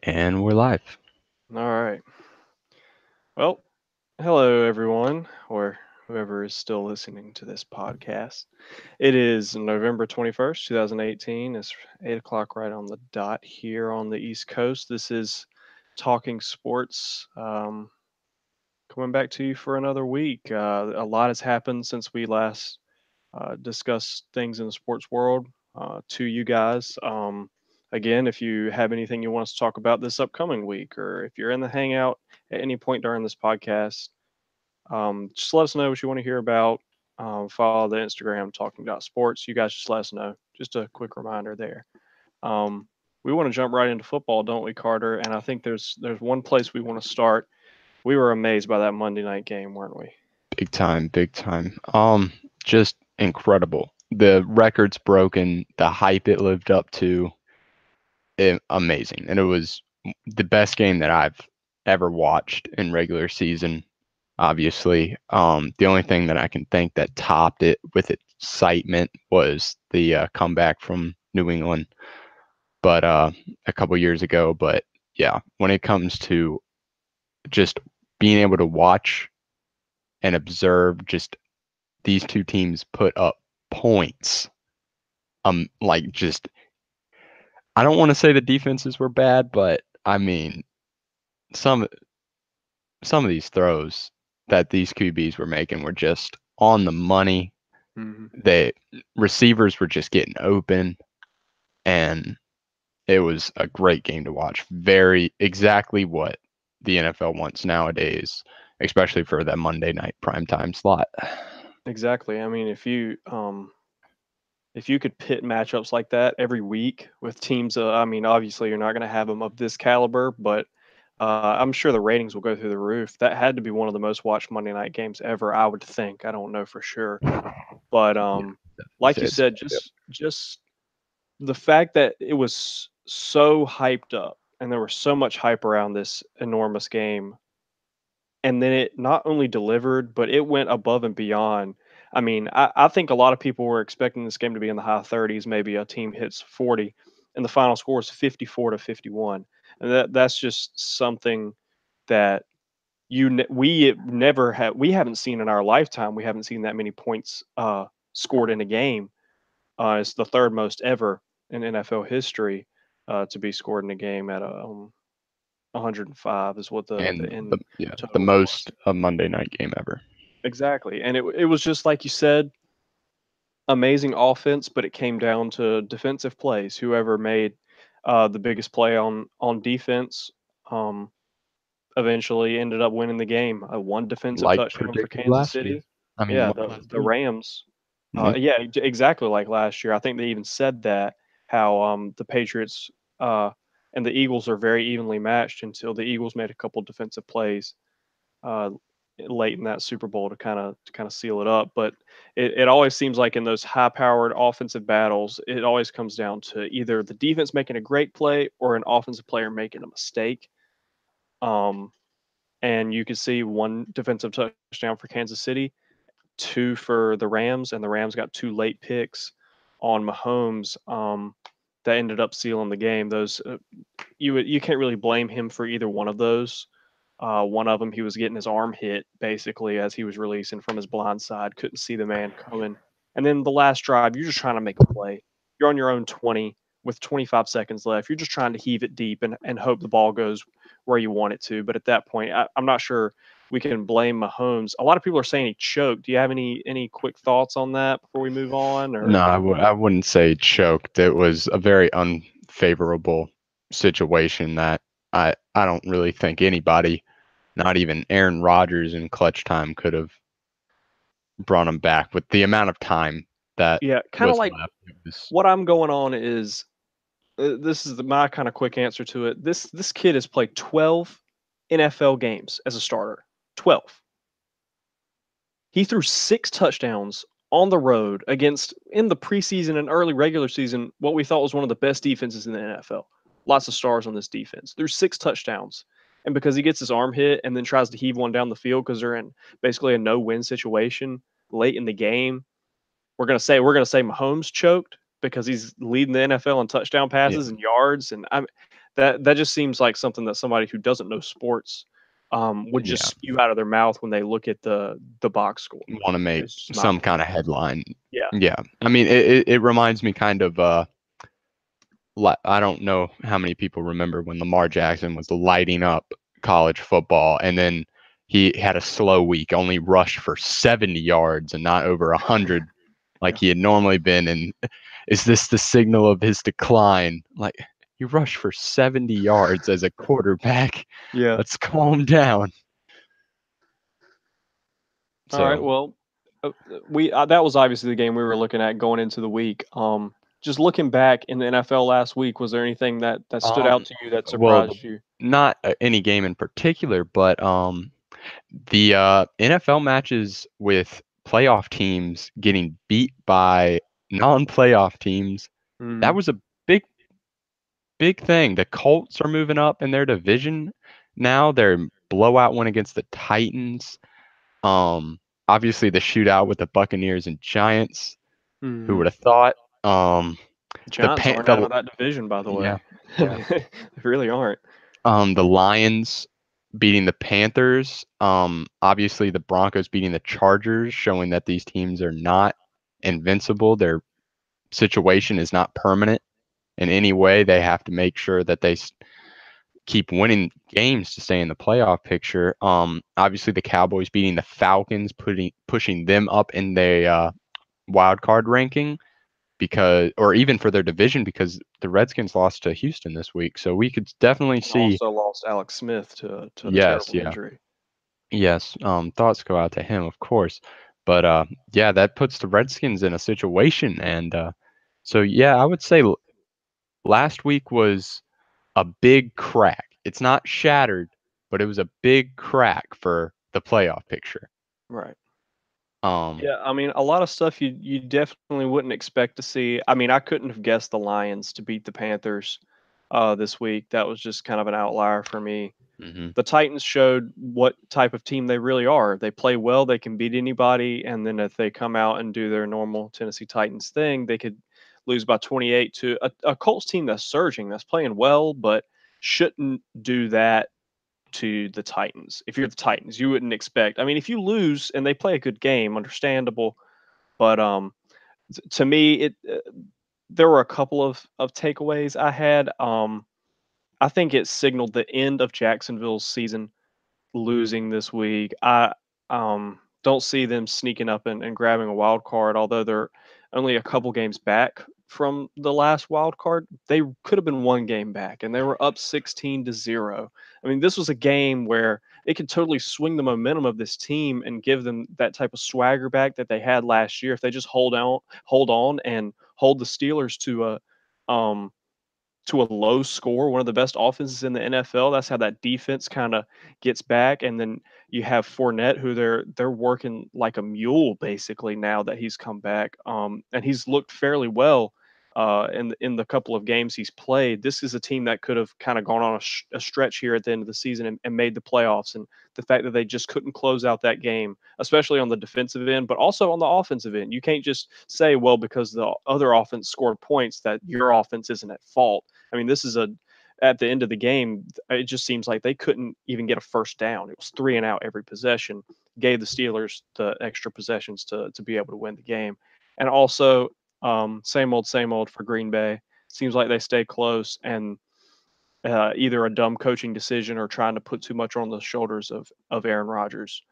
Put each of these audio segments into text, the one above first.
And we're live. All right. Well, hello everyone, or whoever is still listening to this podcast. It is November 21st, 2018. It's 8 o'clock right on the dot here on the East Coast. This is Talking Sports. Coming back to you for another week. A lot has happened since we last discussed things in the sports world to you guys. Again, if you have anything you want us to talk about this upcoming week, or if you're in the hangout at any point during this podcast, just let us know what you want to hear about. Follow the Instagram talking about sports. You guys just let us know. Just a quick reminder there. Um, we want to jump right into football, don't we, Carter? And I think there's one place we want to start. We were amazed by that Monday night game, weren't we? Big time, big time. Just incredible. The records broken, the hype it lived up to, amazing. And it was the best game that I've ever watched in regular season, obviously. The only thing that I can think that topped it with excitement was the comeback from New England, but a couple years ago. But yeah, when it comes to just being able to watch and observe just these two teams put up points. Like just I don't want to say the defenses were bad, but I mean some some of these throws that these QBs were making were just on the money. Hmm. The receivers were just getting open, and it was a great game to watch. Very exactly what the NFL wants nowadays, especially for that Monday night primetime slot. Exactly. I mean, if you could pit matchups like that every week with teams, I mean, obviously you're not going to have them of this caliber, but I'm sure the ratings will go through the roof. That had to be one of the most watched Monday night games ever, I would think. I don't know for sure, but Yeah, like you definitely said, just the fact that it was so hyped up and there was so much hype around this enormous game, and then it not only delivered, but it went above and beyond. I mean, I think a lot of people were expecting this game to be in the high 30s, maybe a team hits 40, and the final score is 54-51, and that's just something that we haven't seen in our lifetime. We haven't seen that many points scored in a game. It's the third most ever in NFL history to be scored in a game at 105 is what the and the end yeah the total was. most a Monday night game ever. Exactly, and it was just like you said, amazing offense, but it came down to defensive plays. Whoever made the biggest play on defense um, eventually ended up winning the game. One defensive Like touchdown for predicted Kansas last year. City. I mean, Yeah, last the week. Rams. Yeah, Yeah, exactly like last year. I think they even said that how the Patriots uh, and the Eagles are very evenly matched until the Eagles made a couple defensive plays uh, late in that Super Bowl to kind of seal it up. But it always seems like in those high-powered offensive battles, it always comes down to either the defense making a great play or an offensive player making a mistake. Um, and you could see one defensive touchdown for Kansas City, two for the Rams, and the Rams got two late picks on Mahomes that ended up sealing the game. Those you can't really blame him for either one of those. One of them, he was getting his arm hit basically as he was releasing from his blind side, couldn't see the man coming. And then the last drive, you're just trying to make a play. You're on your own 20 with 25 seconds left. You're just trying to heave it deep and hope the ball goes where you want it to. But at that point, I'm not sure we can blame Mahomes. A lot of people are saying he choked. Do you have any quick thoughts on that before we move on? no, Or I wouldn't say choked. It was a very unfavorable situation that I don't really think anybody, not even Aaron Rodgers in clutch time, could have brought him back with the amount of time that yeah, kind of was like left. It was what I'm going on is this is my kind of quick answer to it. This kid has played 12 NFL games as a starter. 12. He threw six touchdowns on the road against in the preseason and early regular season what we thought was one of the best defenses in the NFL. Lots of stars on this defense. There's six touchdowns. And because he gets his arm hit and then tries to heave one down the field because they're in basically a no-win situation late in the game, we're gonna say Mahomes choked because he's leading the NFL in touchdown yeah, passes and yards, and that just seems like something that somebody who doesn't know sports would just Yeah, spew out of their mouth when they look at the box score. want to make It's just not some making kind of sense. headline. Yeah. Yeah, I mean, it reminds me kind of I don't know how many people remember when Lamar Jackson was lighting up college football, and then he had a slow week, only rushed for 70 yards and not over 100 like Yeah. he had normally been. And is this the signal of his decline? Like, you rushed for 70 yards as a quarterback. Yeah. Let's calm down. All right. So, Well, we that was obviously the game we were looking at going into the week. Just looking back in the NFL last week, was there anything that stood out um, to you that well, surprised you? not any game in particular, but the NFL matches with playoff teams getting beat by non-playoff teams, that Mm, was a big, big thing. The Colts are moving up in their division now. Their blowout win against the Titans. Obviously the shootout with the Buccaneers and Giants. Who mm. would have thought? Um, the Giants pan aren't out the of that division, by the Yeah, way. I yeah. mean, they really aren't. The Lions beating the Panthers. Obviously the Broncos beating the Chargers, showing that these teams are not invincible. Their situation is not permanent in any way. They have to make sure that they keep winning games to stay in the playoff picture. Obviously the Cowboys beating the Falcons, pushing them up in the wild card ranking because, or even for their division, because the Redskins lost to Houston this week. So we could definitely And see. also lost Alex Smith to the Yes, terrible yeah. injury. Yes, thoughts go out to him, of course. But yeah, that puts the Redskins in a situation, and so yeah, I would say last week was a big crack. It's not shattered, but it was a big crack for the playoff picture. Right. Um, Yeah, I mean, a lot of stuff you definitely wouldn't expect to see. I mean, I couldn't have guessed the Lions to beat the Panthers this week. That was just kind of an outlier for me. mhm. The Titans showed what type of team they really are. They play well, they can beat anybody, and then if they come out and do their normal Tennessee Titans thing, they could lose by 28 to a Colts team that's surging, that's playing well, but shouldn't do that to the Titans. If you're the Titans, you wouldn't expect. I mean, if you lose and they play a good game, understandable, but to me, there were a couple of takeaways I had. I think it signaled the end of Jacksonville's season losing this week. I don't see them sneaking up and grabbing a wild card, although they're only a couple games back from the last wild card. They could have been one game back, and they were up 16-0. I mean, this was a game where it could totally swing the momentum of this team and give them that type of swagger back that they had last year if they just hold on, and hold the Steelers um to a low score, one of the best offenses in the NFL. That's how that defense kind of gets back. And then you have Fournette, who they're working like a mule basically now that he's come back. And he's looked fairly well in the couple of games he's played. This is a team that could have kind of gone on a stretch here at the end of the season and made the playoffs. And the fact that they just couldn't close out that game, especially on the defensive end, but also on the offensive end, you can't just say, well, because the other offense scored points, that your offense isn't at fault. I mean, this is at the end of the game, it just seems like they couldn't even get a first down. It was 3 and out every possession, gave the Steelers the extra possessions to be able to win the game. And also, same old for Green Bay. Seems like they stay close, and either a dumb coaching decision or trying to put too much on the shoulders of Aaron Rodgers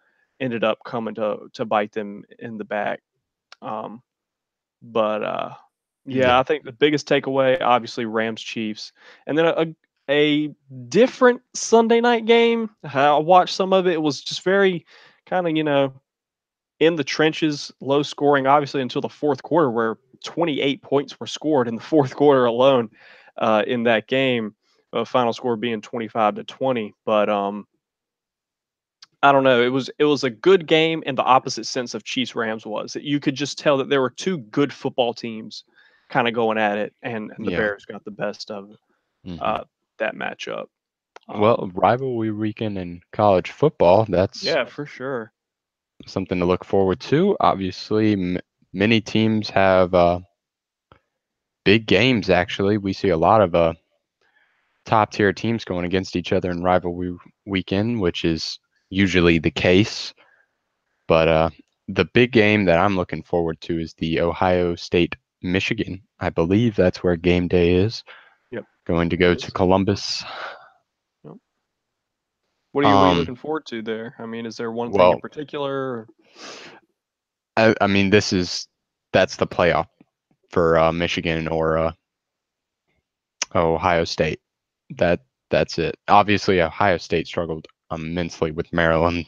ended up coming to bite them in the back. Um, but yeah, Yeah, I think the biggest takeaway, obviously, Rams Chiefs, and then a different Sunday night game. I watched some of it. It was just very kind of in the trenches, low scoring, obviously until the fourth quarter, where 28 points were scored in the fourth quarter alone in that game. Final score being 25-20, but I don't know. It was a good game in the opposite sense of Chiefs Rams was. That you could just tell that there were two good football teams kind of going at it, and the yeah. Bears got the best of Hmm. uh, that matchup. Well, rivalry weekend in college football, that's Yeah, for sure. something to look forward to. Obviously, many teams have big games, actually. We see a lot of top tier teams going against each other in rivalry weekend, which is usually the case. But the big game that I'm looking forward to is the Ohio State Michigan. I believe that's where game day is. Yep, Going to it go to is. Columbus. Yep. What are you Um, looking forward to there? I mean, is there one thing in well, particular? I mean, that's the playoff for Michigan or Ohio State. That that's it. Obviously, Ohio State struggled immensely with Maryland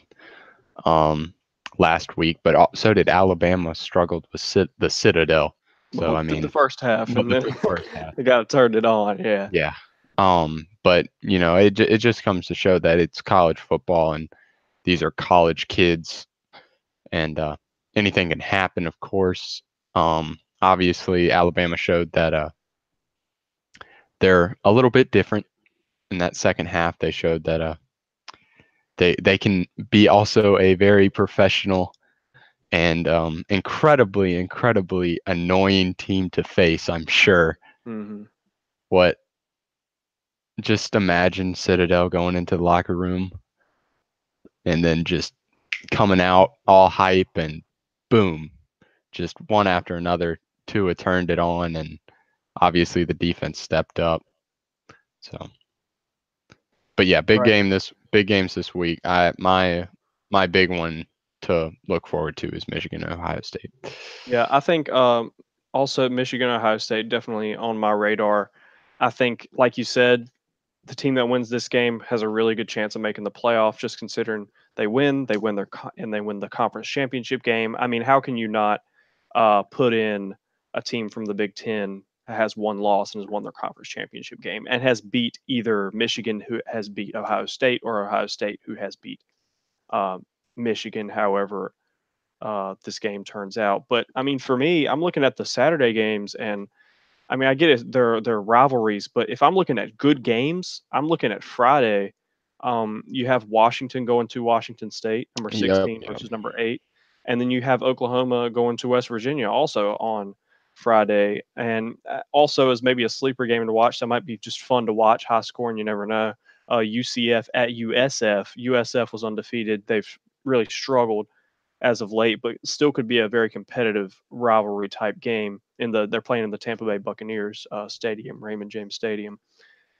um, last week, but so did Alabama. Struggled with the Citadel. So Well, I through the mean, first half, well, and then through the first half, they got to turn it on. Yeah. yeah. But it just comes to show that it's college football, and these are college kids, and anything can happen, of course. Obviously, Alabama showed that they're a little bit different in that second half. They showed that they can be also a very professional and incredibly annoying team to face. I'm sure. Mm-hmm. What Just imagine Citadel going into the locker room and then just coming out all hype and boom, just one after another. Tua turned it on, and obviously the defense stepped up. So, but yeah, Right. big games this week. My big one to look forward to is Michigan and Ohio State. Yeah, I think also Michigan, Ohio State definitely on my radar. I think, like you said, the team that wins this game has a really good chance of making the playoff. Just considering they win the conference championship game. I mean, how can you not put in a team from the Big Ten that has one loss and has won their conference championship game and has beat either Michigan, who has beat Ohio State, or Ohio State, who has beat uh, Michigan. However, this game turns out. But I mean, for me, I'm looking at the Saturday games, and I mean, I get it, they're rivalries, but if I'm looking at good games, I'm looking at Friday. You have Washington going to Washington State, number Yep, 16 yep. versus number 8, and then you have Oklahoma going to West Virginia also on Friday. And also as maybe a sleeper game to watch, that might be just fun to watch, high scoring. You never know. UCF at USF. USF was undefeated. They've really struggled as of late, but still could be a very competitive rivalry type game. They're playing in the Tampa Bay Buccaneers stadium, Raymond James Stadium,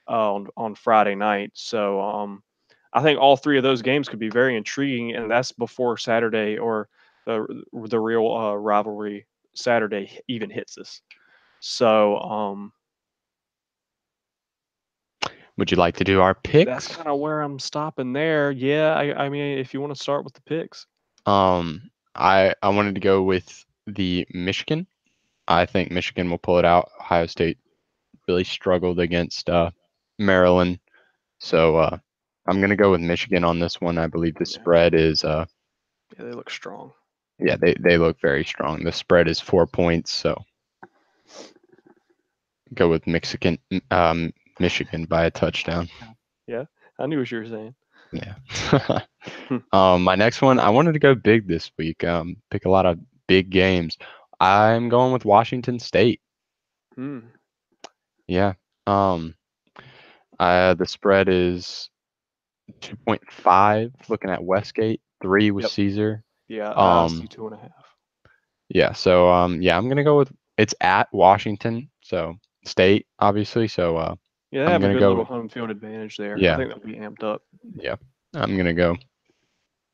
on Friday night. So I think all three of those games could be very intriguing, and that's before Saturday or the real rivalry Saturday even hits us. So Would you like to do our that's picks? kind of where I'm stopping there. Yeah, I mean, if you want to start with the picks. I wanted to go with the Michigan. I think Michigan will pull it out. Ohio State really struggled against Maryland, so I'm gonna go with Michigan on this one. I believe the Yeah, spread is yeah, they look strong. yeah, they look very strong. The spread is 4 points, so go with Michigan by a touchdown. Yeah, I knew what you were saying. Yeah. Hmm. My next one, I wanted to go big this week. Pick a lot of big games. I'm going with Washington State. Hmm. Yeah. Um, the spread is 2.5. Looking at Westgate, 3 with Yep. Caesar. Yeah, I see Um, 2.5. yeah. So yeah, I'm gonna go with it's at Washington, so State, obviously. So Yeah, they I'm have a gonna good go. little home field advantage there. I Yeah, think they'll be amped up. yeah. I'm gonna go.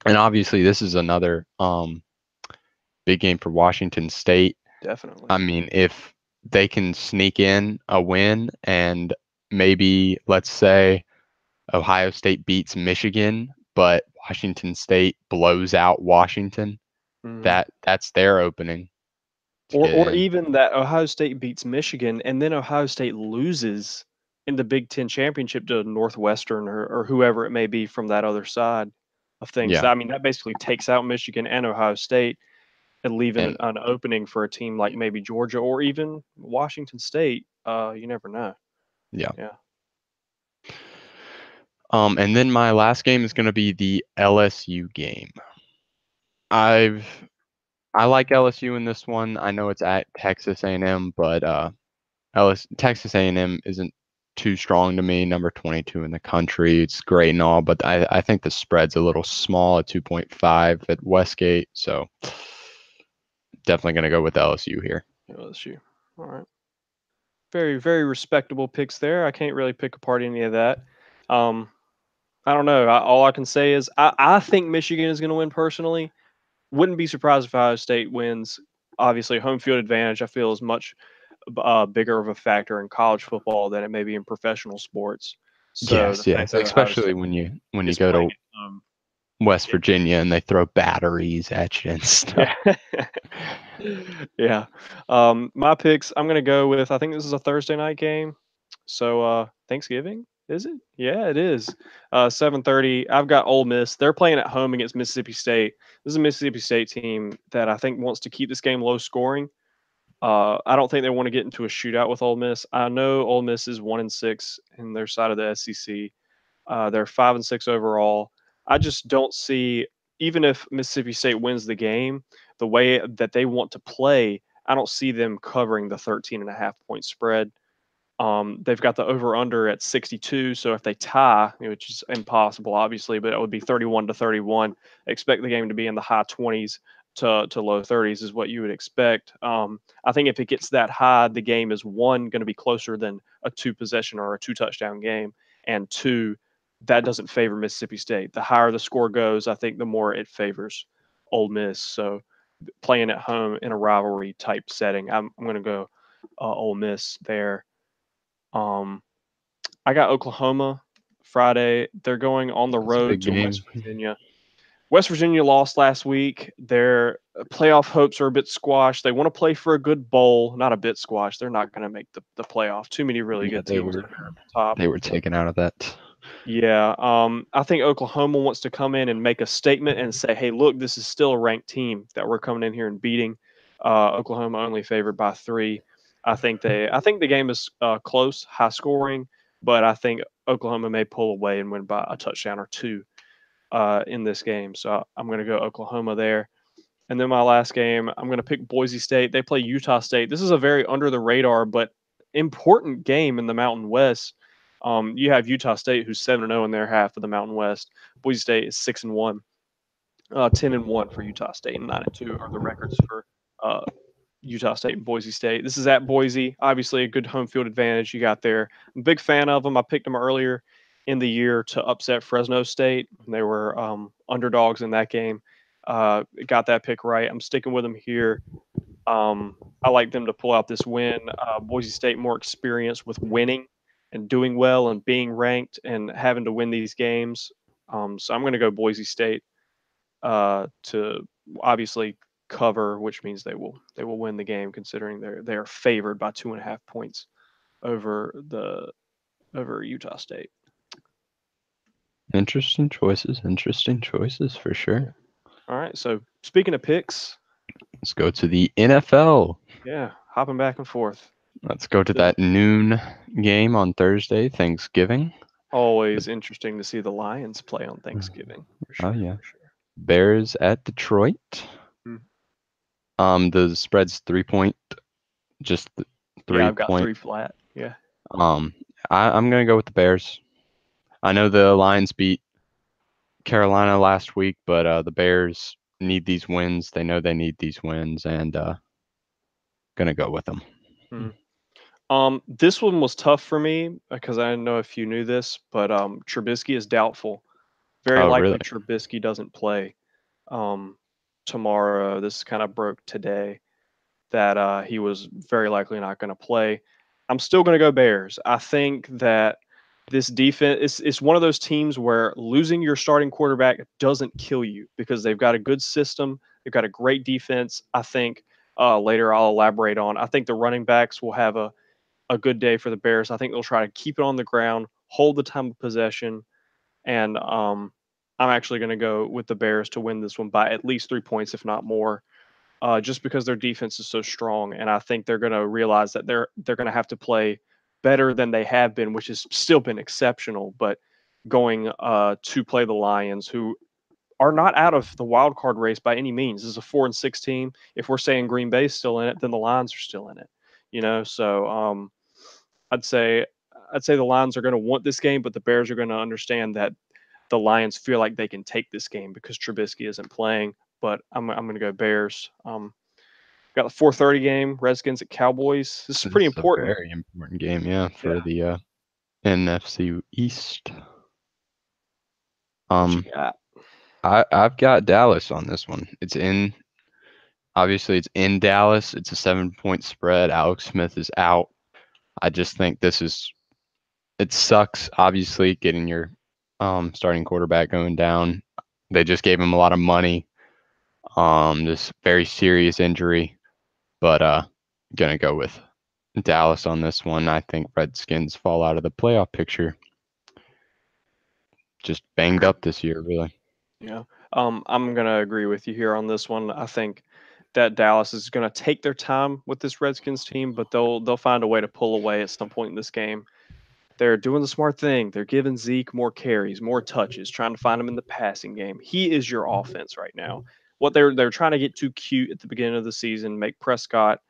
And obviously, this is another big game for Washington State. Definitely. I mean, if they can sneak in a win and maybe let's say Ohio State beats Michigan, but Washington State blows out Washington, Hmm. that's their opening to get Or in. even that Ohio State beats Michigan and then Ohio State loses in the Big Ten championship to Northwestern or whoever it may be from that other side of things. Yeah. I mean, that basically takes out Michigan and Ohio State and leaving And an opening for a team like maybe Georgia or even Washington State. You never know. yeah. Yeah. And then my last game is going to be the LSU game. I've I like LSU in this one. I know it's at Texas A&M, but Texas A&M isn't too strong to me. Number 22 in the country. It's great and all, but I think the spread's a little small at 2.5 at Westgate. So definitely going to go with LSU here. LSU. All right. Very, very respectable picks there. I can't really pick apart any of that. I don't know. All I can say is I think Michigan is going to win personally. Wouldn't be surprised if Ohio State wins. Obviously, home field advantage I feel is much bigger of a factor in college football than it may be in professional sports. So the fact Yes, that Ohio especially State when you is go playing to at home, West Virginia and they throw batteries at you and stuff. yeah, yeah. My picks. I'm gonna go with. I think this is a Thursday night game. So Thanksgiving is it? Yeah, it is. 7:30. I've got Ole Miss. They're playing at home against Mississippi State. This is a Mississippi State team that I think wants to keep this game low scoring. I don't think they want to get into a shootout with Ole Miss. I know Ole Miss is 1-6 in their side of the SEC. They're 5-6 overall. I just don't see, even if Mississippi State wins the game, the way that they want to play, I don't see them covering the 13.5 point spread. They've got the over under at 62. So if they tie, which is impossible, obviously, but it would be 31-31. Expect the game to be in the high 20s to low 30s is what you would expect. I think if it gets that high, the game is one going to be closer than a two possession or a two touchdown game, and two, that doesn't favor Mississippi State. The higher the score goes, I think the more it favors Ole Miss. So playing at home in a rivalry type setting, I'm going to go Ole Miss there. I got Oklahoma Friday. They're going on the That's a road big to game. West Virginia. West Virginia lost last week. Their playoff hopes are a bit squashed. They want to play for a good bowl, not a bit squashed. They're not going to make the playoff. Too many really Yeah, good teams in there at the top. they were taken out of that. Yeah, I think Oklahoma wants to come in and make a statement and say, "Hey, look, this is still a ranked team that we're coming in here and beating." Oklahoma only favored by 3. I think the game is close, high scoring, but I think Oklahoma may pull away and win by a touchdown or two in this game. So I'm going to go Oklahoma there. And then my last game, I'm going to pick Boise State. They play Utah State. This is a very under the radar but important game in the Mountain West. You have Utah State, who's 7-0 in their half of the Mountain West. Boise State is 6-1, 10-1 for Utah State, and 9-2 are the records for Utah State and Boise State. This is at Boise, obviously a good home field advantage you got there. I'm a big fan of them. I picked them earlier in the year to upset Fresno State. They were underdogs in that game. Got that pick right. I'm sticking with them here. I like them to pull out this win. Boise State more experience with winning and doing well and being ranked and having to win these games. So I'm going to go Boise State to obviously cover, which means they will win the game considering they are favored by 2.5 points over Utah State. Interesting choices for sure. All right. So speaking of picks, let's go to the NFL. Yeah, hopping back and forth. Let's go to that noon game on Thursday, Thanksgiving. Always interesting to see the Lions play on Thanksgiving. For sure, oh yeah. For sure. Bears at Detroit. The spread's 3 point. Just 3 Yeah, I've got point. 3 flat. Yeah. I'm gonna go with the Bears. I know the Lions beat Carolina last week, but the Bears need these wins. They know they need these wins, and gonna go with them. This one was tough for me because I don't know if you knew this, but Trubisky is doubtful. Very likely really? Trubisky doesn't play tomorrow. This kind of broke today that he was very likely not going to play. I'm still going to go Bears. I think that this defense is one of those teams where losing your starting quarterback doesn't kill you because they've got a good system. They've got a great defense. I think later I'll elaborate on. I think the running backs will have a good day for the Bears. I think they'll try to keep it on the ground, hold the time of possession, and I'm actually going to go with the Bears to win this one by at least 3 points, if not more, just because their defense is so strong, and I think they're going to realize that they're going to have to play better than they have been, which has still been exceptional. But going to play the Lions, who are not out of the wild card race by any means. This is a 4-6 team. If we're saying Green Bay's still in it, then the Lions are still in it. So I'd say I'd say the Lions are going to want this game, but the Bears are going to understand that the Lions feel like they can take this game because Trubisky isn't playing. But I'm going to go Bears. Got the 4:30 game, Redskins at Cowboys. This is pretty This is a important. very important game, yeah, for the NFC East. I've got Dallas on this one. Obviously it's in Dallas. It's a 7-point spread. Alex Smith is out. I just think it sucks, obviously, getting your starting quarterback going down. They just gave him a lot of money. This very serious injury, but gonna go with Dallas on this one. I think Redskins fall out of the playoff picture. Just banged up this year, really. Yeah. I'm gonna agree with you here on this one. I think that Dallas is gonna take their time with this Redskins team, but they'll find a way to pull away at some point in this game. They're doing the smart thing. They're giving Zeke more carries, more touches, trying to find him in the passing game. He is your offense right now. What they're trying to get too cute at the beginning of the season, make Prescott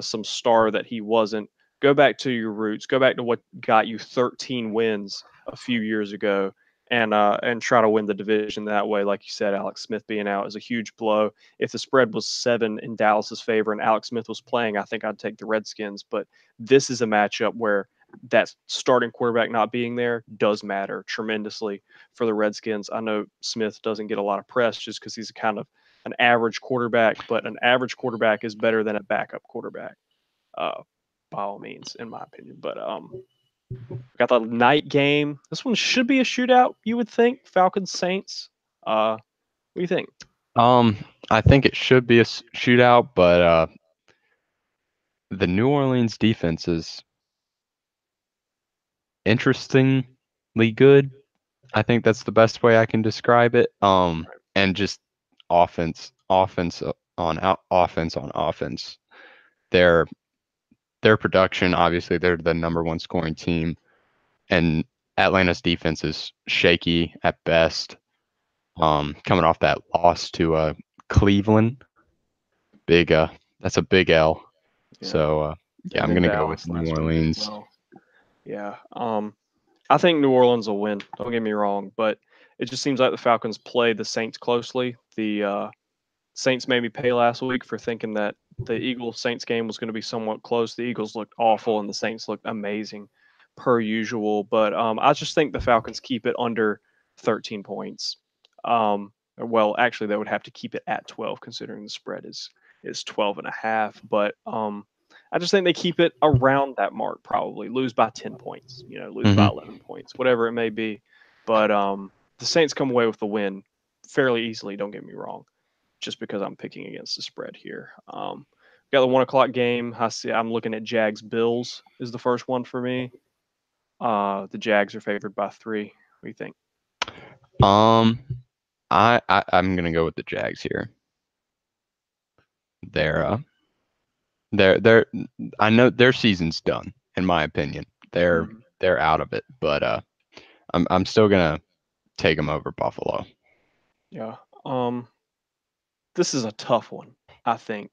some star that he wasn't. Go back to your roots. Go back to what got you 13 wins a few years ago, and try to win the division that way. Like you said, Alex Smith being out is a huge blow. If the spread was 7 in Dallas's favor and Alex Smith was playing, I think I'd take the Redskins. But this is a matchup where that starting quarterback not being there does matter tremendously for the Redskins. I know Smith doesn't get a lot of press just because he's kind of an average quarterback, but an average quarterback is better than a backup quarterback, by all means, in my opinion. But got the night game. This one should be a shootout, you would think. Falcons Saints. What do you think? I think it should be a shootout, but the New Orleans defense is interestingly good. I think that's the best way I can describe it. And just offense on offense. Their production, obviously, they're the number one scoring team, and Atlanta's defense is shaky at best. Coming off that loss to Cleveland, that's a big L. Yeah. So yeah, I'm gonna go with New Orleans. Well. Yeah. I think New Orleans will win. Don't get me wrong, but it just seems like the Falcons play the Saints closely. The Saints made me pay last week for thinking that the Eagles-Saints game was going to be somewhat close. The Eagles looked awful, and the Saints looked amazing, per usual. But I just think the Falcons keep it under 13 points. Well, actually, they would have to keep it at 12, considering the spread is 12.5. But I just think they keep it around that mark, probably lose by 10 points, lose by 11 points, whatever it may be. But the Saints come away with the win fairly easily, don't get me wrong, just because I'm picking against the spread here. Got the 1:00 game. I'm looking at Jags Bills is the first one for me. The Jags are favored by 3. What do you think? I'm gonna go with the Jags here. I know their season's done, in my opinion. They're out of it, but I'm still gonna take them over Buffalo. Yeah. This is a tough one, I think,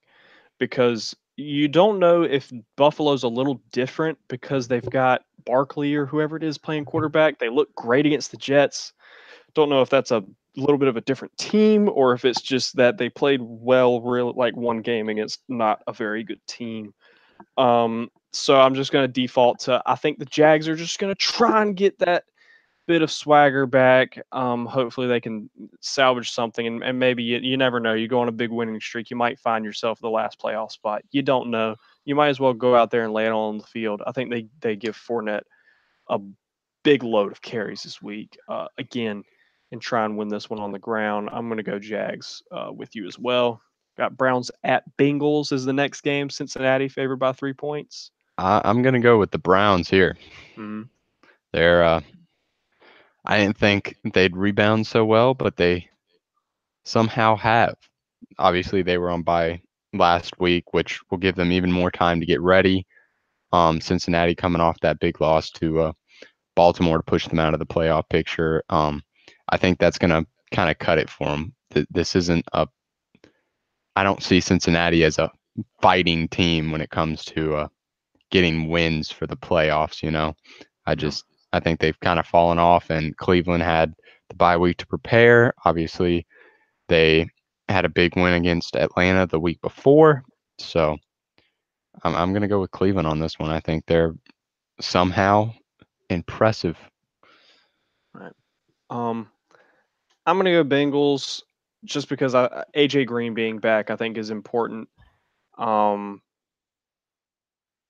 because you don't know if Buffalo's a little different because they've got Barkley or whoever it is playing quarterback. They look great against the Jets. Don't know if that's a little bit of a different team or if it's just that they played well, really, like one game against not a very good team. So I'm just going to default to I think the Jags are just going to try and get that bit of swagger back. Hopefully they can salvage something, and maybe you never know. You go on a big winning streak, you might find yourself the last playoff spot. You don't know. You might as well go out there and lay it all on the field. I think they give Fournette a big load of carries this week again, and try and win this one on the ground. I'm going to go Jags with you as well. Got Browns at Bengals is the next game. Cincinnati favored by 3 points. I'm gonna go with the Browns here. They're I didn't think they'd rebound so well, but they somehow have. Obviously, they were on bye last week, which will give them even more time to get ready. Cincinnati coming off that big loss to Baltimore to push them out of the playoff picture. I think that's going to kind of cut it for them. This isn't I don't see Cincinnati as a fighting team when it comes to getting wins for the playoffs. I think they've kind of fallen off, and Cleveland had the bye week to prepare. Obviously, they had a big win against Atlanta the week before, so I'm going to go with Cleveland on this one. I think they're somehow impressive. Right. I'm gonna go Bengals just because AJ Green being back I think is important. Um,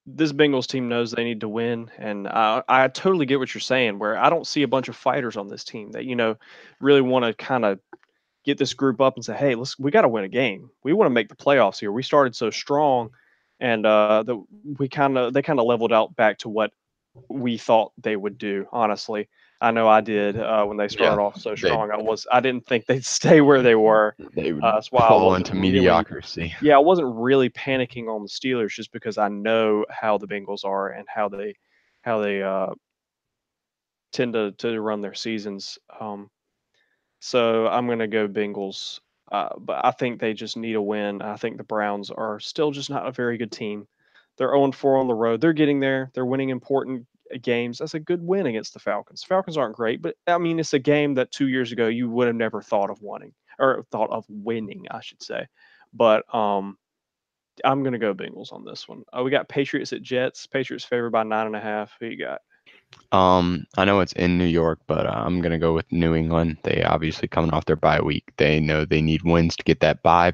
this Bengals team knows they need to win, and I totally get what you're saying. Where I don't see a bunch of fighters on this team that really want to kind of get this group up and say, "Hey, we got to win a game. We want to make the playoffs here. We started so strong, and they kind of leveled out back to what we thought they would do. Honestly, I know I did when they Yeah, started off so they strong. I didn't think they'd stay where they were. they would That's why I fall wasn't into really, mediocrity. yeah, I wasn't really panicking on the Steelers just because I know how the Bengals are and how they tend to run their seasons. So I'm going to go Bengals. But I think they just need a win. I think the Browns are still just not a very good team. They're 0-4 on the road. They're getting there. They're winning important games. That's a good win against the Falcons. Falcons aren't great, but I mean, it's a game that 2 years ago you would have never thought of winning, or thought of winning, I should say. But I'm going to go Bengals on this one. We got Patriots at Jets. Patriots favored by 9.5. Who you got? I know it's in New York, but I'm gonna go with New England. They obviously coming off their bye week. They know they need wins to get that bye.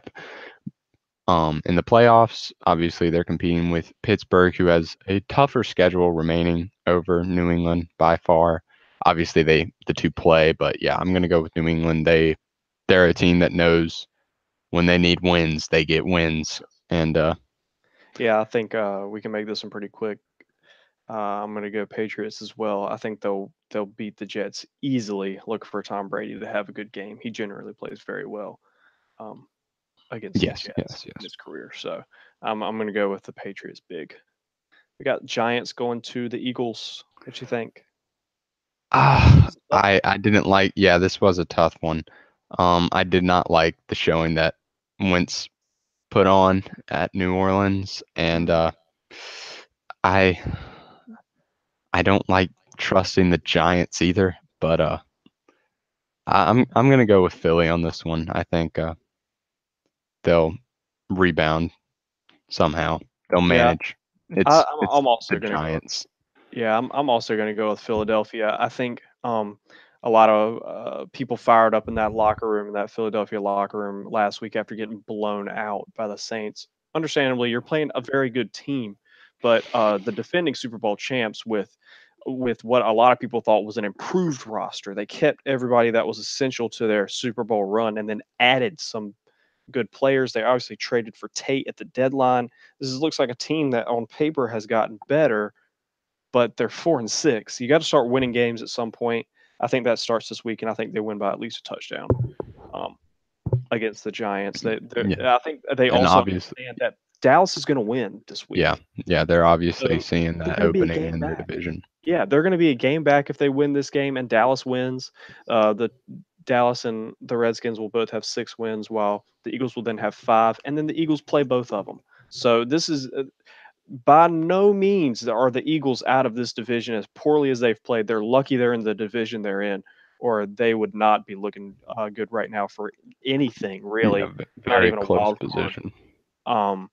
In the playoffs, obviously they're competing with Pittsburgh, who has a tougher schedule remaining over New England by far. Obviously, the two play, but yeah, I'm gonna go with New England. They're a team that knows when they need wins, they get wins, and Yeah, I think we can make this one pretty quick. I'm going to go Patriots as well. I think they'll beat the Jets easily. Look for Tom Brady to have a good game. He generally plays very well um, against the yes, Jets yes, in yes. his career. So I'm going to go with the Patriots big. We got Giants going to the Eagles. What you think? Ah, It's a tough one. I didn't like. Yeah, this was a tough one. I did not like the showing that Wentz put on at New Orleans, and Mhm. I I don't like trusting the Giants either. But I'm gonna go with Philly on this one. I think they'll rebound somehow. They'll Yeah, manage. It's I'm the also going to go. Giants. Yeah, I'm also going to go with Philadelphia. I think a lot of people fired up in that locker room, in that Philadelphia locker room last week after getting blown out by the Saints. Understandably, you're playing a very good team, but the defending Super Bowl champs with what a lot of people thought was an improved roster. They kept everybody that was essential to their Super Bowl run and then added some good players. They obviously traded for Tate at the deadline. Looks like a team that on paper has gotten better, but they're 4-6. You got to start winning games at some point. I think that starts this week, and I think they win by at least a touchdown um, against the Giants. Yeah, I think they and also obviously, understand that Dallas is going to win this yeah, week, yeah, they're obviously so seeing they're that going to be a opening game in their back. division. Yeah, they're going to be a game back if they win this game, and Dallas wins. The Dallas and the Redskins will both have 6 wins, while the Eagles will then have 5, and then the Eagles play both of them. So this is by no means are the Eagles out of this division as poorly as they've played. They're lucky they're in the division they're in, or they would not be looking good right now for anything, Yeah, really, not very even a close wild card. position. Um,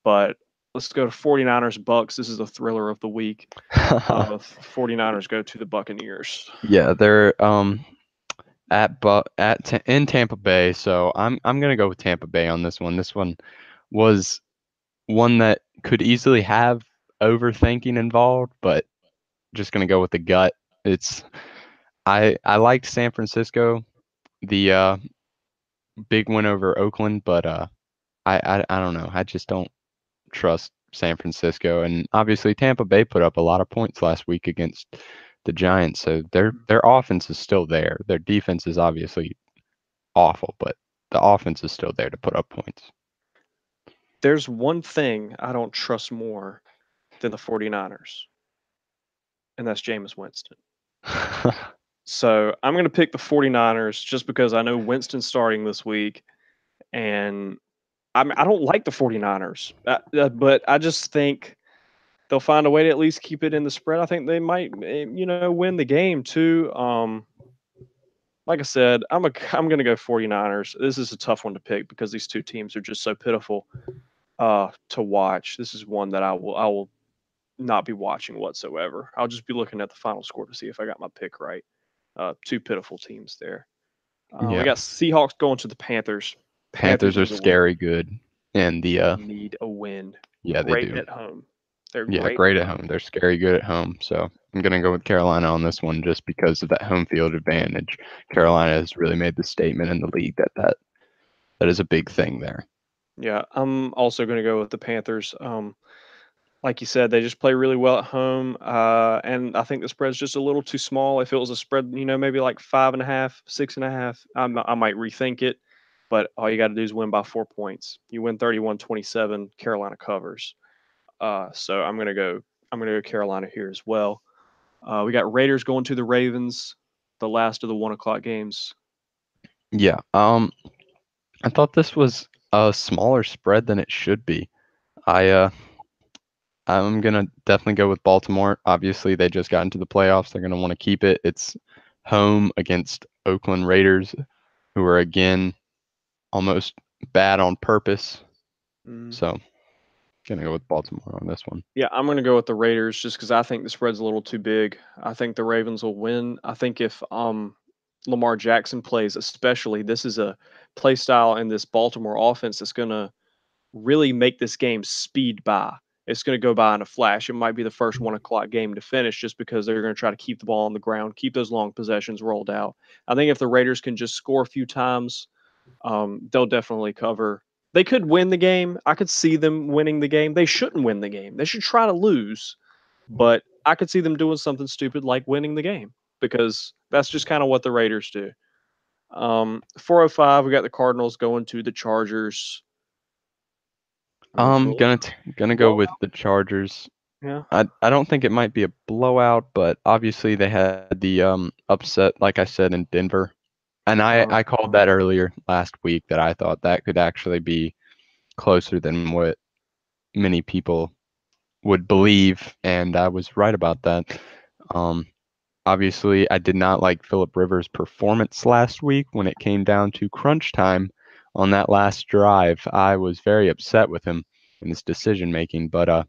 but let's go to 49ers Bucks. This is the thriller of the week. 49ers go to the Buccaneers. Yeah, they're in Tampa Bay, so I'm gonna go with Tampa Bay on this one. This one was one that could easily have overthinking involved, but just gonna go with the gut. It's I liked San Francisco, the big win over Oakland, but I don't know. I just don't trust San Francisco, and obviously Tampa Bay put up a lot of points last week against the Giants, so their offense is still there. Their defense is obviously awful, but the offense is still there to put up points. There's one thing I don't trust more than the 49ers, and that's Jameis Winston. So I'm going to pick the 49ers just because I know Winston's starting this week, and I don't like the 49ers, but I just think they'll find a way to at least keep it in the spread. I think they might, win the game too. Like I said, I'm gonna go 49ers. This is a tough one to pick because these two teams are just so pitiful to watch. This is one that I will not be watching whatsoever. I'll just be looking at the final score to see if I got my pick right. Two pitiful teams there. We Yeah, got Seahawks going to the Panthers. Panthers Panthers are need a win. scary good, and the Need a win. yeah, they Great do. at home. They're Yeah, great at great at home. home. They're scary good at home. So I'm gonna go with Carolina on this one just because of that home field advantage. Carolina has really made the statement in the league that is a big thing there. Yeah, I'm also going to go with the Panthers. Like you said, they just play really well at home, and I think the spread's just a little too small. If it was a spread, maybe like 5.5, 6.5, I might rethink it. But all you got to do is win by 4 points. You win 31-27. Carolina covers. So I'm gonna go Carolina here as well. We got Raiders going to the Ravens, the last of the 1 o'clock games. Yeah. I thought this was a smaller spread than it should be. I I'm gonna definitely go with Baltimore. Obviously, they just got into the playoffs. They're gonna want to keep it. It's home against Oakland Raiders, who are again almost bad on purpose. Mm. So gonna go with Baltimore on this one. Yeah, I'm going to go with the Raiders just because I think the spread's a little too big. I think the Ravens will win. I think if Lamar Jackson plays, especially, this is a play style in this Baltimore offense that's going to really make this game speed by. It's going to go by in a flash. It might be the first 1 o'clock game to finish just because they're going to try to keep the ball on the ground, keep those long possessions rolled out. I think if the Raiders can just score a few times, they'll definitely cover. They could win the game. I could see them winning the game. They shouldn't win the game. They should try to lose, but I could see them doing something stupid like winning the game because that's just kind of what the Raiders do. 405, we got the Cardinals going to the Chargers. It's a Gonna go with blowout. the Chargers. Yeah. I don't think it might be a blowout, but obviously they had the upset, like I said, in Denver. And I called that earlier last week that I thought that could actually be closer than what many people would believe, and I was right about that. Um, Obviously, I did not like Philip Rivers' performance last week when it came down to crunch time on that last drive. I was very upset with him in his decision making, but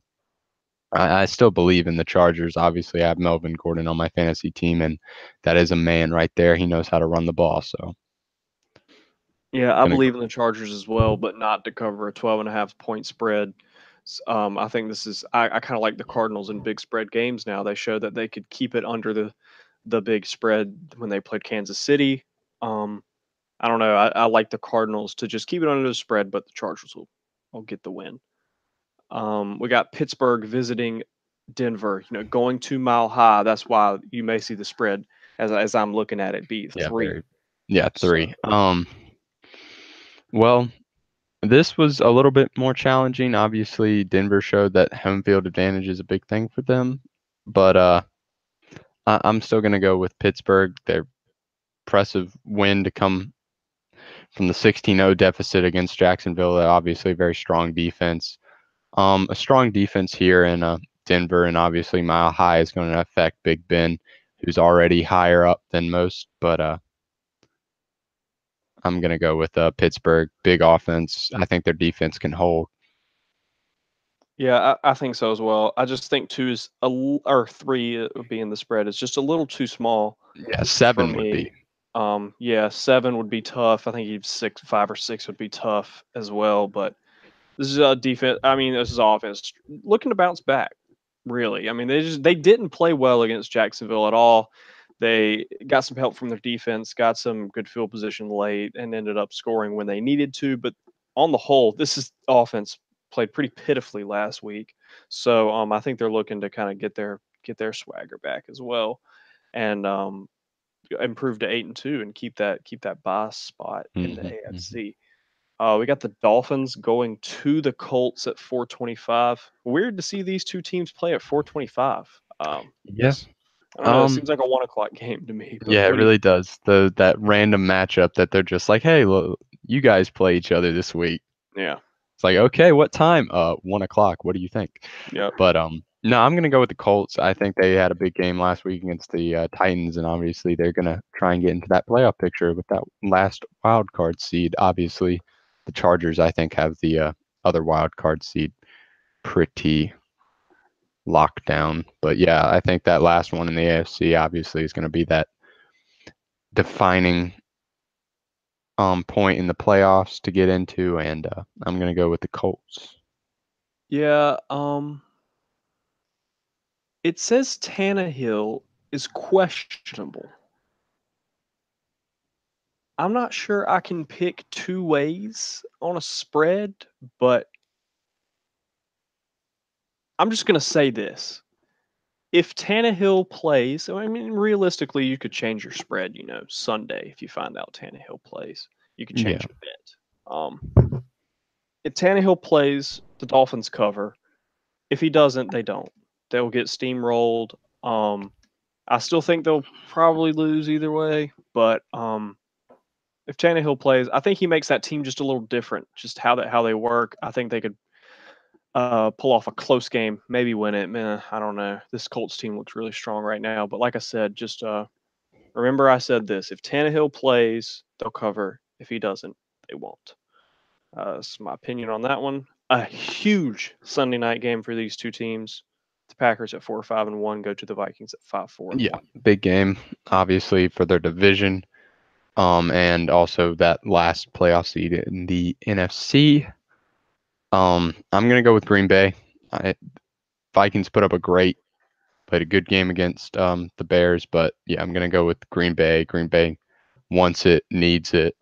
I still believe in the Chargers. Obviously, I have Melvin Gordon on my fantasy team, and that is a man right there. He knows how to run the ball, so Yeah, I gonna go. believe in the Chargers as well, but not to cover a 12.5 point spread. I think this is, I kind of like the Cardinals in big spread games now. They show that they could keep it under the big spread when they played Kansas City. Um, I don't know. I like the Cardinals to just keep it under the spread, but the Chargers will get the win. We got Pittsburgh visiting Denver. Going to Mile High. That's why you may see the spread as I'm looking at it be Yeah, 3. yeah, So 3. Well, this was a little bit more challenging. Obviously, Denver showed that home field advantage is a big thing for them, but I'm still gonna go with Pittsburgh. Their impressive win to come from the 16-0 deficit against Jacksonville. Obviously, a very strong defense. A strong defense here in Denver, and obviously Mile High is going to affect Big Ben, who's already higher up than most. But I'm going to go with Pittsburgh. Big offense. I think their defense can hold. yeah, I think so as well. I just think 2 is or 3 would be in the spread. It's just a little too small Yeah, for 7 would me. be. Yeah, 7 would be tough. I think even 6, 5 or 6 would be tough as well. But this is a defense. I mean, this is offense looking to bounce back. Really, I mean, they didn't play well against Jacksonville at all. They got some help from their defense, got some good field position late, and ended up scoring when they needed to. But on the whole, this is offense played pretty pitifully last week. So I think they're looking to kind of get their swagger back as well, and improve to 8-2 and keep that bye spot in the Hmm. AFC. We got the Dolphins going to the Colts at 425. Weird to see these two teams play at 425. Yeah. I don't know. It Um. seems like a 1 o'clock game to me. But Yeah, it what do you? really does. That random matchup that they're just like, hey, look, you guys play each other this week. Yeah. It's like, okay, what time? 1 o'clock. What do you think? Yep. But No, I'm gonna go with the Colts. I think they had a big game last week against the Titans, and obviously they're gonna try and get into that playoff picture with that last wild card seed. Obviously, the Chargers, I think, have the other wild card seed pretty locked down. But yeah, I think that last one in the AFC obviously is gonna be that defining point in the playoffs to get into, and I'm gonna go with the Colts. Yeah, it says Tannehill is questionable. I'm not sure I can pick two ways on a spread, but I'm just gonna say this. If Tannehill plays, I mean, realistically, you could change your spread, Sunday if you find out Tannehill plays. You could change Yeah, your bet. If Tannehill plays, the Dolphins cover. If he doesn't, they don't. They'll get steamrolled. I still think they'll probably lose either way, but if Tannehill plays, I think he makes that team just a little different. Just how they work. I think they could pull off a close game, maybe win it. Man, I don't know. This Colts team looks really strong right now. But like I said, just remember I said this: if Tannehill plays, they'll cover. If he doesn't, they won't. That's my opinion on that one. A huge Sunday night game for these two teams. The Packers at 4-5-1 go to the Vikings at 5-4 and yeah, 1. big game, obviously for their division. And also that last playoff seed in the NFC. I'm gonna go with Green Bay. Vikings played a good game against the Bears, but yeah, I'm gonna go with Green Bay. Green Bay wants it, needs it,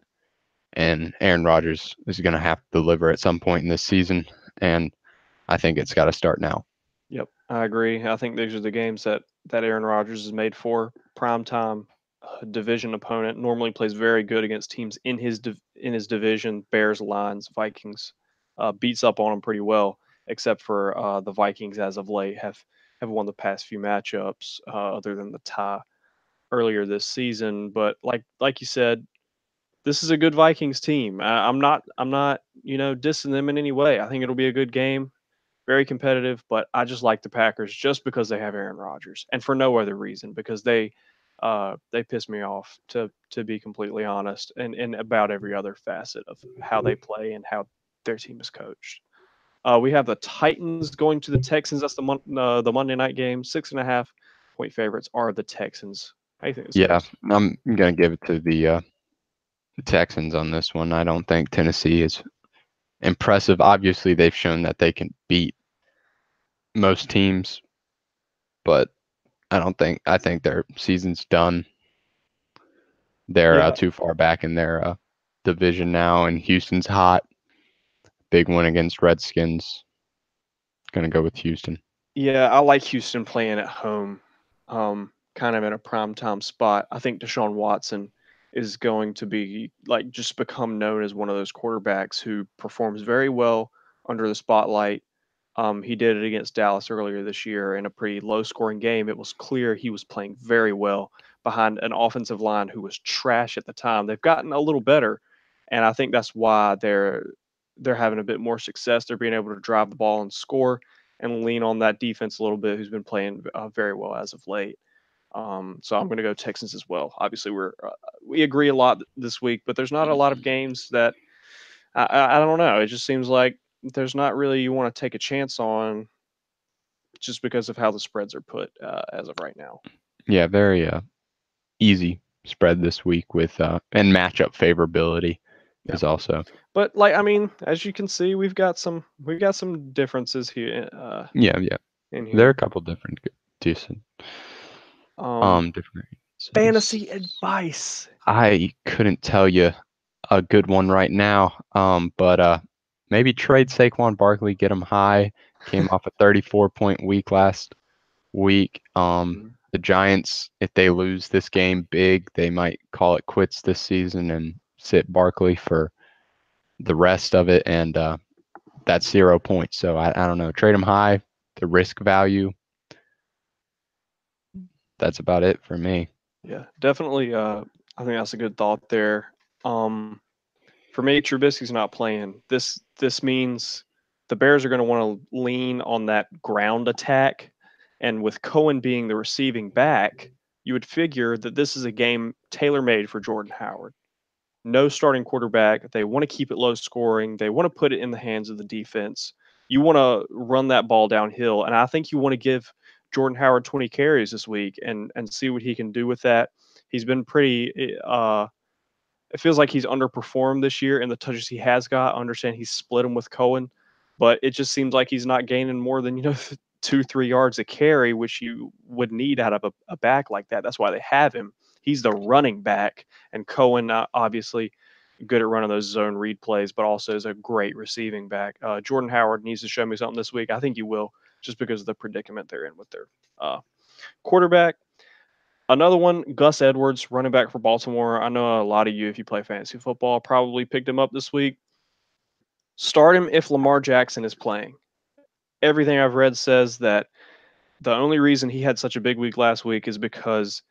and Aaron Rodgers is gonna have to deliver at some point in this season, and I think it's got to start now. Yep, I agree. I think these are the games that Aaron Rodgers is made for. Prime time division opponent, normally plays very good against teams in his division. Bears, Lions, Vikings, beats up on them pretty well. Except for the Vikings, as of late, have won the past few matchups, other than the tie earlier this season. But like you said, this is a good Vikings team. I'm not dissing them in any way. I think it'll be a good game, very competitive, but I just like the Packers just because they have Aaron Rodgers, and for no other reason, because they piss me off, to be completely honest, and about every other facet of how they play and how their team is coached. We have the Titans going to the Texans. That's the Monday night game. 6.5 point favorites are the Texans. How do you think this Yeah, goes? I'm gonna give it to the Texans on this one. I don't think Tennessee is impressive. Obviously, they've shown that they can beat most teams, but I think their season's done. They're Yeah, too far back in their division now, and Houston's hot. Big win against Redskins. Gonna go with Houston. yeah, I like Houston playing at home, kind of in a prime time spot. I think Deshaun Watson is going to be like just become known as one of those quarterbacks who performs very well under the spotlight. He did it against Dallas earlier this year in a pretty low scoring game. It was clear he was playing very well behind an offensive line who was trash at the time. They've gotten a little better, and I think that's why they're having a bit more success. They're being able to drive the ball and score and lean on that defense a little bit, who's been playing very well as of late. So I'm going to go Texans as well. Obviously, we agree a lot this week, but there's not a lot of games that I don't know. It just seems like there's not really you want to take a chance on just because of how the spreads are put as of right now. Yeah, very easy spread this week with and matchup favorability Yeah. is also. But like I mean, as you can see, we've got some differences here Yeah, yeah. in There are a here. couple different decent Um, different reasons. fantasy advice. I couldn't tell you a good one right now. But maybe trade Saquon Barkley, get him high. Came off a 34-point week last week. Mhm. The Giants, if they lose this game big, they might call it quits this season and sit Barkley for the rest of it. And that's 0 points. So I don't know. Trade him high. The risk value. That's about it for me. Yeah, definitely. I think that's a good thought there. For me, Trubisky's not playing. This means the Bears are going to want to lean on that ground attack. And with Cohen being the receiving back, you would figure that this is a game tailor-made for Jordan Howard. No starting quarterback. They want to keep it low scoring. They want to put it in the hands of the defense. You want to run that ball downhill. And I think you want to give Jordan Howard 20 carries this week and see what he can do with that. He's been pretty it feels like he's underperformed this year in the touches he has got. I understand he's split them with Cohen, but it just seems like he's not gaining more than 2-3 yards a carry, which you would need out of a back like that. That's why they have him. He's the running back, and Cohen obviously good at running those zone read plays, but also is a great receiving back. Jordan Howard needs to show me something this week. I think he will, just because of the predicament they're in with their quarterback. Another one, Gus Edwards, running back for Baltimore. I know a lot of you, if you play fantasy football, probably picked him up this week. Start him if Lamar Jackson is playing. Everything I've read says that the only reason he had such a big week last week is because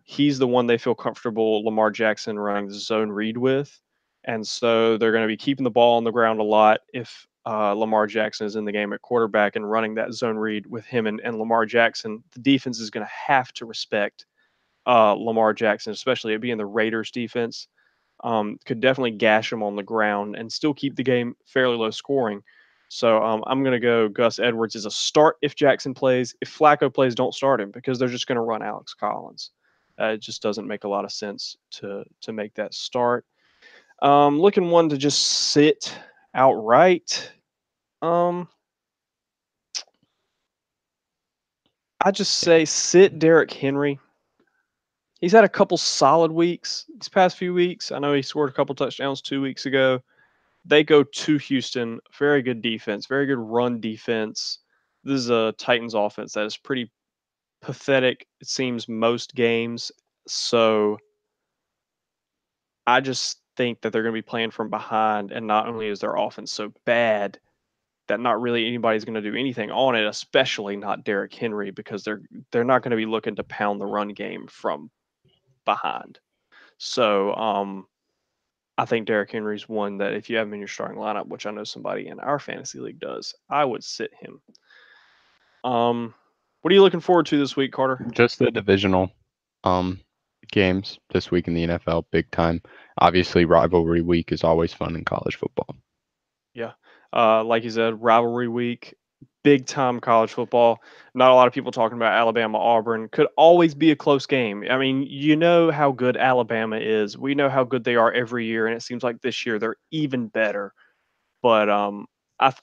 he's the one they feel comfortable Lamar Jackson running the zone read with. And so they're going to be keeping the ball on the ground a lot if Lamar Jackson is in the game at quarterback and running that zone read with him and Lamar Jackson. The defense is going to have to respect Lamar Jackson, especially it being the Raiders defense, could definitely gash him on the ground and still keep the game fairly low scoring. So I'm going to go Gus Edwards as a start if Jackson plays. If Flacco plays, don't start him because they're just going to run Alex Collins. It just doesn't make a lot of sense to make that start. Looking one to just sit outright. I just say sit Derrick Henry. He's had a couple solid weeks these past few weeks. I know he scored a couple touchdowns 2 weeks ago. They go to Houston. Very good defense, very good run defense. This is a Titans offense that is pretty pathetic, it seems, most games. So I just think that they're going to be playing from behind. And not only is their offense so bad that not really anybody's going to do anything on it, especially not Derrick Henry, because they're not going to be looking to pound the run game from behind. So I think Derrick Henry's one that if you have him in your starting lineup, which I know somebody in our fantasy league does, I would sit him. What are you looking forward to this week, Carter? Just the divisional games this week in the NFL, big time. Obviously, rivalry week is always fun in college football. Yeah. Like you said, rivalry week, big time college football. Not a lot of people talking about Alabama Auburn. Could always be a close game. I mean, you know how good Alabama is. We know how good they are every year, and it seems like this year they're even better. But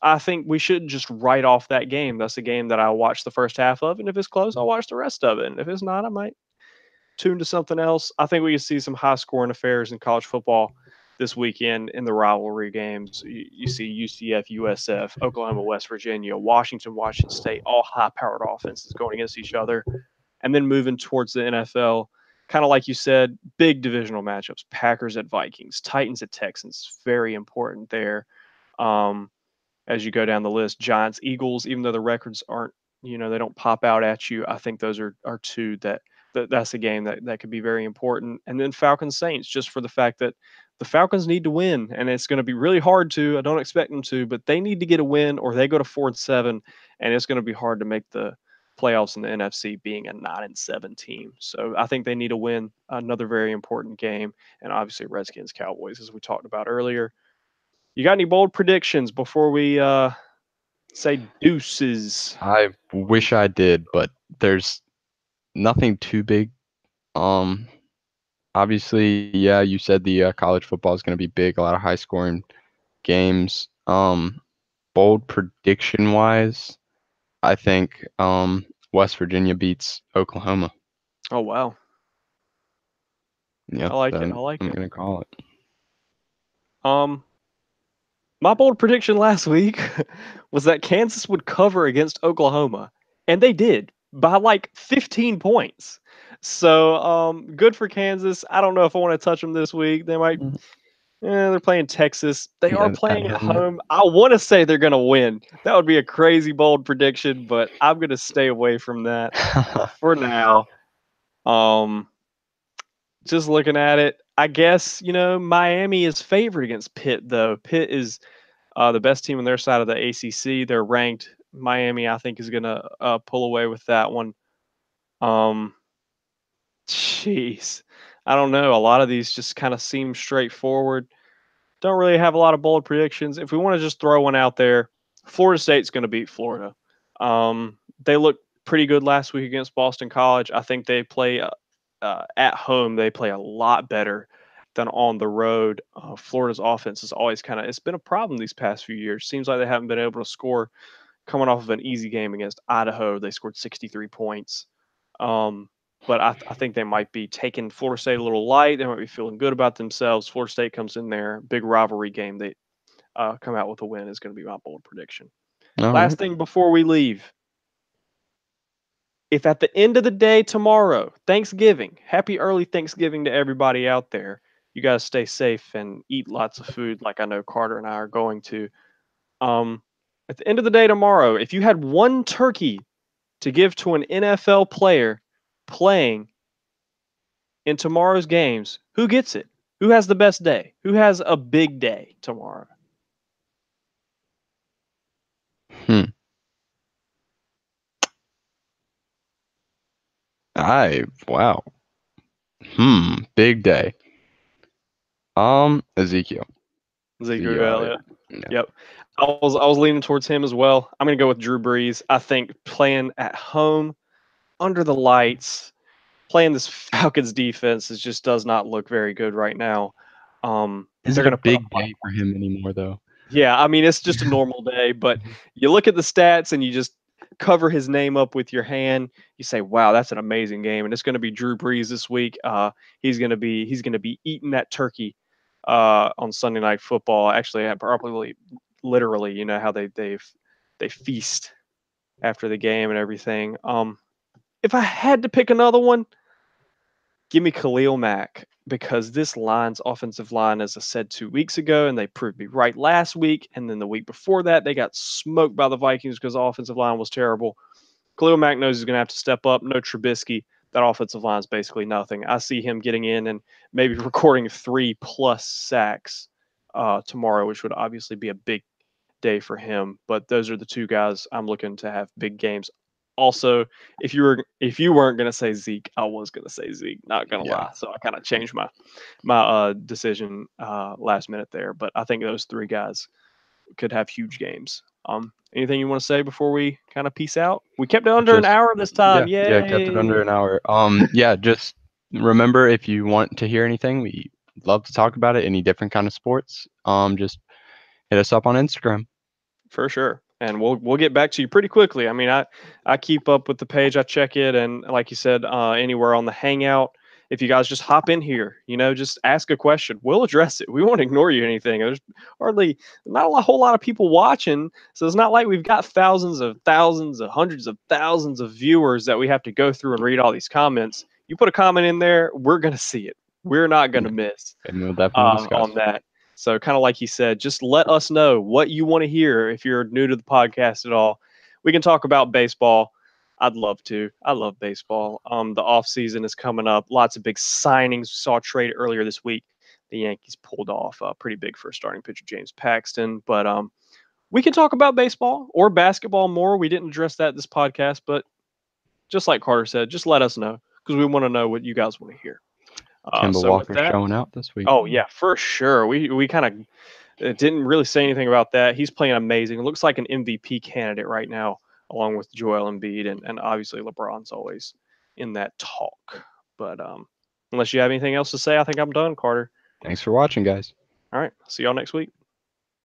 I think we should just write off that game. That's a game that I'll watch the first half of, and if it's close, I'll watch the rest of it. And if it's not, I might tune to something else. I think we can see some high scoring affairs in college football this weekend in the rivalry games. You see UCF, USF, Oklahoma, West Virginia, Washington, Washington State, all high-powered offenses going against each other. And then moving towards the NFL, kind of like you said, big divisional matchups, Packers at Vikings, Titans at Texans, very important there. As you go down the list, Giants, Eagles, even though the records aren't, they don't pop out at you, I think those are two that's a game that could be very important. And then Falcons Saints, just for the fact that the Falcons need to win, and it's going to be really hard to. I don't expect them to, but they need to get a win, or they go to 4-7, and it's going to be hard to make the playoffs in the NFC being a 9-7 team. So I think they need to win, another very important game, and obviously Redskins Cowboys, as we talked about earlier. You got any bold predictions before we say deuces? I wish I did, but there's nothing too big. Obviously, yeah, you said the college football is going to be big, a lot of high scoring games. Bold prediction wise, I think West Virginia beats Oklahoma. Oh wow. Yeah, I like it. I like I'm it. going to call it. My bold prediction last week was that Kansas would cover against Oklahoma, and they did by like 15 points. So good for Kansas. I don't know if I want to touch them this week. They might. They're playing Texas. They are playing at home. I want to say they're going to win. That would be a crazy bold prediction, but I'm going to stay away from that for now. Just looking at it, I guess, Miami is favored against Pitt, though. Pitt is The best team on their side of the ACC. They're ranked. Miami, I think, is going to pull away with that one. Jeez. I don't know. A lot of these just kind of seem straightforward. Don't really have a lot of bold predictions. If we want to just throw one out there, Florida State's going to beat Florida. They looked pretty good last week against Boston College. I think they play at home. They play a lot better than on the road. Florida's offense is always it's been a problem these past few years. Seems like they haven't been able to score. Coming off of an easy game against Idaho, they scored 63 points. But I think they might be taking Florida State a little light. They might be feeling good about themselves. Florida State comes in there, big rivalry game. They come out with a win is going to be my bold prediction. All Last right. thing before we leave. If at the end of the day tomorrow, Thanksgiving, happy early Thanksgiving to everybody out there. You guys stay safe and eat lots of food like I know Carter and I are going to. At the end of the day tomorrow, if you had one turkey to give to an NFL player playing in tomorrow's games, who gets it? Who has the best day? Who has a big day tomorrow? Wow. Big day. Ezekiel. Ezekiel Elliott. Yeah. Yep. I was leaning towards him as well. I'm going to go with Drew Brees. I think playing at home under the lights, playing this Falcons defense just does not look very good right now. Is They're it a going to put big up. day for him anymore, though? Yeah, I mean it's just a normal day, but you look at the stats and you just cover his name up with your hand. You say, "Wow, that's an amazing game," and it's going to be Drew Brees this week. He's going to be eating that turkey on Sunday Night Football. Actually, probably literally, you know how they feast after the game and everything. If I had to pick another one, give me Khalil Mack because this line's offensive line, as I said 2 weeks ago, and they proved me right last week. And then the week before that, they got smoked by the Vikings because the offensive line was terrible. Khalil Mack knows he's going to have to step up. No Trubisky. That offensive line is basically nothing. I see him getting in and maybe recording 3+ sacks tomorrow, which would obviously be a big day for him. But those are the two guys I'm looking to have big games. Also, if you weren't gonna say Zeke, I was gonna say Zeke. Not gonna Yeah. lie. So I kind of changed my decision last minute there. But I think those three guys could have huge games. Anything you want to say before we kind of peace out? We kept it under an Just hour this time. yeah, kept it under an Yay! hour. Yeah, just remember if you want to hear anything, we love to talk about it. Any different kind of sports, just hit us up on Instagram. For sure. And we'll get back to you pretty quickly. I mean, I keep up with the page, I check it, and like you said, anywhere on the Hangout. If you guys just hop in here, just ask a question. We'll address it. We won't ignore you or anything. There's hardly not a whole lot of people watching, so it's not like we've got thousands of hundreds of thousands of viewers that we have to go through and read all these comments. You put a comment in there, we're gonna see it. We're not gonna miss And we'll definitely discuss. on that. So, kind of like he said, just let us know what you want to hear if you're new to the podcast at all. We can talk about baseball. I'd love to. I love baseball. The off season is coming up. Lots of big signings. We saw a trade earlier this week. The Yankees pulled off pretty big for starting pitcher James Paxton. But we can talk about baseball or basketball more. We didn't address that this podcast, but just like Carter said, just let us know because we want to know what you guys want to hear. Kemba So with Walker that, showing out this week. oh yeah, for sure. We kind of didn't really say anything about that. He's playing amazing. It looks like an MVP candidate right now, along with Joel Embiid, and obviously LeBron's always in that talk. But unless you have anything else to say, I think I'm done, Carter. Thanks for watching, guys. All right, see y'all next week.